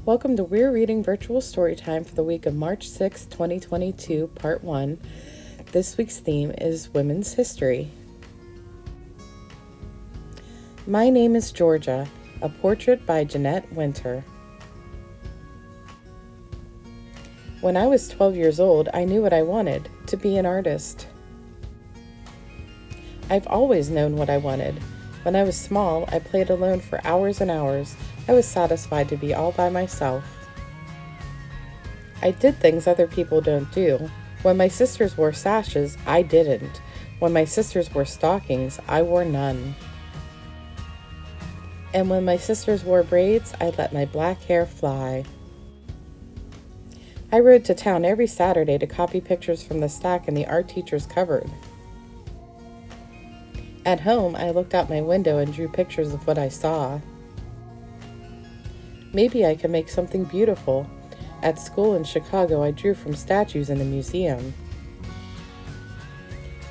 Welcome to We're Reading Virtual Storytime for the week of March 6, 2022, Part 1. This week's theme is Women's History. My Name is Georgia, a portrait by Jeanette Winter. When I was 12 years old, I knew what I wanted, to be an artist. I've always known what I wanted. When I was small, I played alone for hours and hours. I was satisfied to be all by myself. I did things other people don't do. When my sisters wore sashes, I didn't. When my sisters wore stockings, I wore none. And when my sisters wore braids, I let my black hair fly. I rode to town every Saturday to copy pictures from the stack in the art teacher's cupboard. At home, I looked out my window and drew pictures of what I saw. Maybe I could make something beautiful. At school in Chicago, I drew from statues in a museum.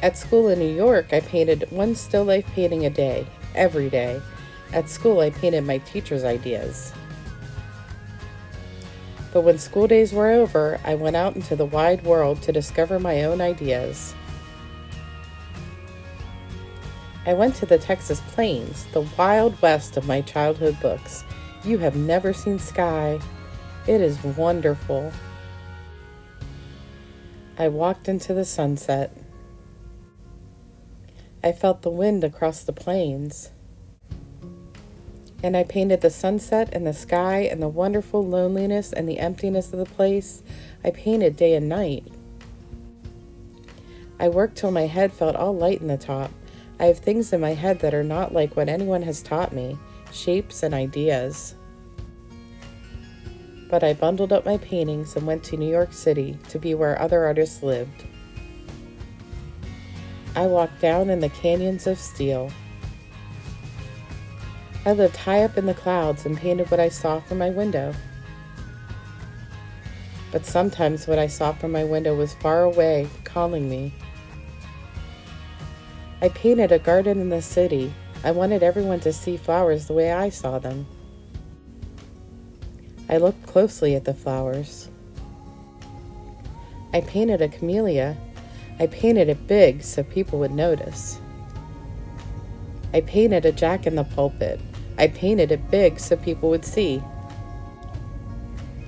At school in New York, I painted one still life painting a day, every day. At school, I painted my teacher's ideas. But when school days were over, I went out into the wide world to discover my own ideas. I went to the Texas Plains, the wild west of my childhood books. You have never seen sky. It is wonderful. I walked into the sunset. I felt the wind across the plains. And I painted the sunset and the sky and the wonderful loneliness and the emptiness of the place. I painted day and night. I worked till my head felt all light in the top. I have things in my head that are not like what anyone has taught me, shapes and ideas. But I bundled up my paintings and went to New York City to be where other artists lived. I walked down in the canyons of steel. I lived high up in the clouds and painted what I saw from my window. But sometimes what I saw from my window was far away, calling me. I painted a garden in the city. I wanted everyone to see flowers the way I saw them. I looked closely at the flowers. I painted a camellia. I painted it big so people would notice. I painted a jack in the pulpit. I painted it big so people would see.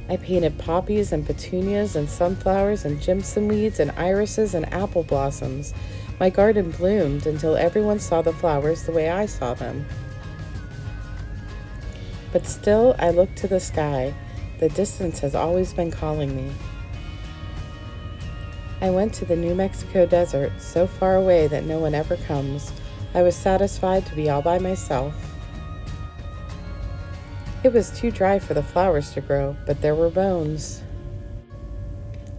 I painted poppies and petunias and sunflowers and jimson weeds and irises and apple blossoms. My garden bloomed until everyone saw the flowers the way I saw them. But still, I looked to the sky. The distance has always been calling me. I went to the New Mexico desert, so far away that no one ever comes. I was satisfied to be all by myself. It was too dry for the flowers to grow, but there were bones.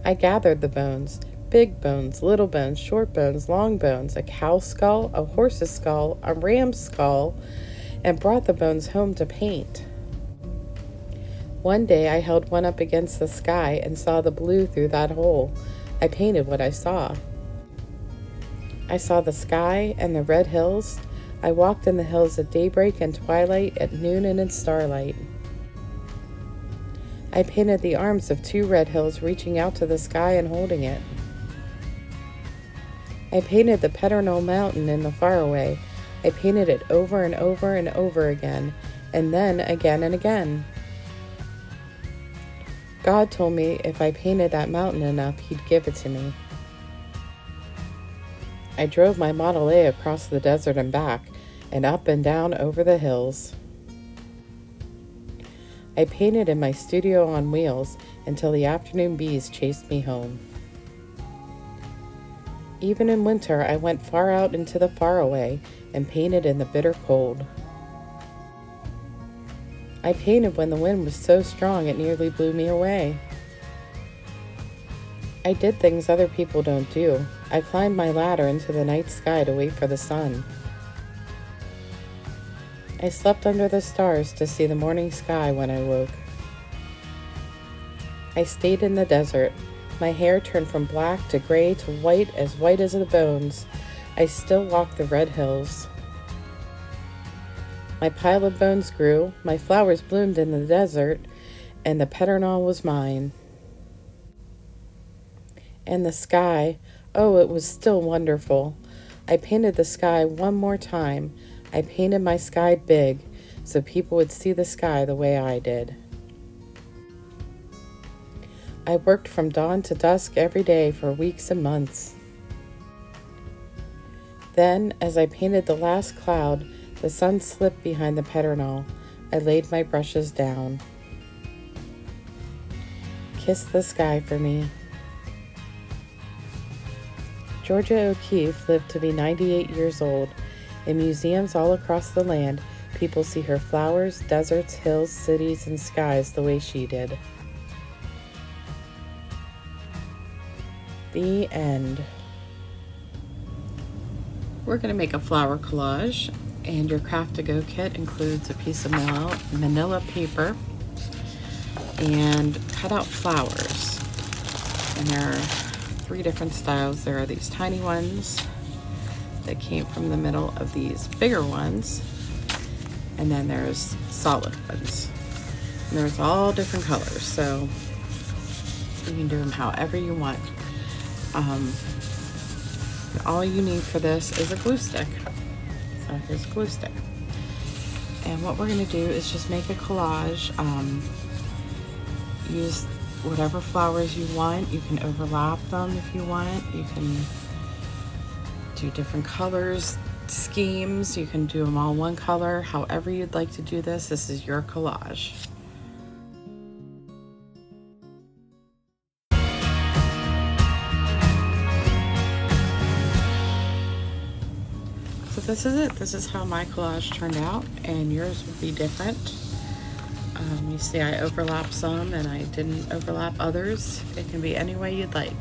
I gathered the bones. Big bones, little bones, short bones, long bones, a cow's skull, a horse's skull, a ram's skull, and brought the bones home to paint. One day I held one up against the sky and saw the blue through that hole. I painted what I saw. I saw the sky and the red hills. I walked in the hills at daybreak and twilight, at noon and in starlight. I painted the arms of two red hills reaching out to the sky and holding it. I painted the Paternal Mountain in the faraway. I painted it over and over and over again, and then again and again. God told me if I painted that mountain enough, He'd give it to me. I drove my Model A across the desert and back, and up and down over the hills. I painted in my studio on wheels until the afternoon bees chased me home. Even in winter, I went far out into the faraway and painted in the bitter cold. I painted when the wind was so strong it nearly blew me away. I did things other people don't do. I climbed my ladder into the night sky to wait for the sun. I slept under the stars to see the morning sky when I woke. I stayed in the desert. My hair turned from black to gray to white as the bones. I still walked the red hills. My pile of bones grew, my flowers bloomed in the desert, and the pedernal was mine. And the sky, oh, it was still wonderful. I painted the sky one more time. I painted my sky big so people would see the sky the way I did. I worked from dawn to dusk every day for weeks and months. Then, as I painted the last cloud, the sun slipped behind the pedernal. I laid my brushes down. Kiss the sky for me. Georgia O'Keeffe lived to be 98 years old. In museums all across the land, people see her flowers, deserts, hills, cities, and skies the way she did. The end. We're going to make a flower collage, and your Craft-to-Go kit includes a piece of manila paper and cut out flowers. And there are 3 different styles. There are these tiny ones that came from the middle of these bigger ones, and then there's solid ones. And there's all different colors, so you can do them however you want. All you need for this is a glue stick. So here's a glue stick. And what we're going to do is just make a collage. Use whatever flowers you want. You can overlap them if you want. You can do different colors, schemes. You can do them all one color. However you'd like to do this, this is your collage. So this is it. This is how my collage turned out, and yours would be different. You see I overlap some and I didn't overlap others. It can be any way you'd like.